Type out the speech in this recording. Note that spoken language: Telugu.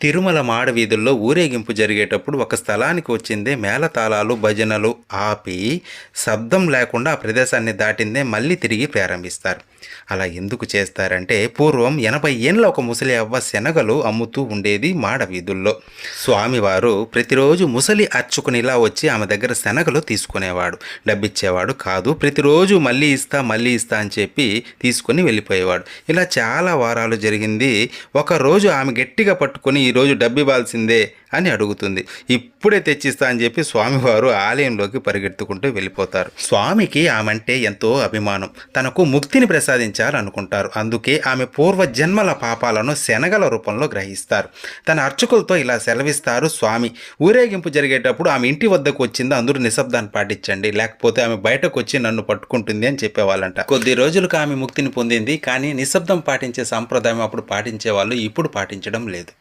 తిరుమల మాడవీధుల్లో ఊరేగింపు జరిగేటప్పుడు ఒక స్థలానికి వచ్చిందే మేళతాళాలు భజనలు ఆపి శబ్దం లేకుండా ఆ ప్రదేశాన్ని దాటిందే మళ్ళీ తిరిగి ప్రారంభిస్తారు. అలా ఎందుకు చేస్తారంటే పూర్వం 80 ఏండ్ల ఒక ముసలి అవ్వ శనగలు అమ్ముతూ ఉండేది మాడవీధుల్లో. స్వామివారు ప్రతిరోజు ముసలి అర్చుకునిలా వచ్చి ఆమె దగ్గర శనగలు తీసుకునేవాడు, డబ్బిచ్చేవాడు కాదు. ప్రతిరోజు మళ్ళీ ఇస్తా అని చెప్పి తీసుకొని వెళ్ళిపోయేవాడు. ఇలా చాలా వారాలు జరిగింది. ఒకరోజు ఆమె గట్టిగా పట్టుకొని ఈరోజు డబ్బు ఇవ్వాల్సిందే అని అడుగుతుంది. ఇప్పుడే తెచ్చిస్తా అని చెప్పి స్వామివారు ఆలయంలోకి పరిగెత్తుకుంటూ వెళ్ళిపోతారు. స్వామికి ఆమెంటే ఎంతో అభిమానం, తనకు ముక్తిని ప్రసాదించాలనుకుంటారు. అందుకే ఆమె పూర్వజన్మల పాపాలను శనగల రూపంలో గ్రహిస్తారు. తన అర్చకులతో ఇలా సెలవిస్తారు స్వామి. ఊరేగింపు జరిగేటప్పుడు ఆమె ఇంటి వద్దకు వచ్చింది, అందరూ నిశ్శబ్దాన్ని పాటించండి, లేకపోతే ఆమె బయటకు వచ్చి నన్ను పట్టుకుంటుంది అని చెప్పేవాళ్ళంట. కొద్ది రోజులకు ఆమె ముక్తిని పొందింది. కానీ నిశ్శబ్దం పాటించే సంప్రదాయం అప్పుడు పాటించే వాళ్ళు ఇప్పుడు పాటించడం లేదు.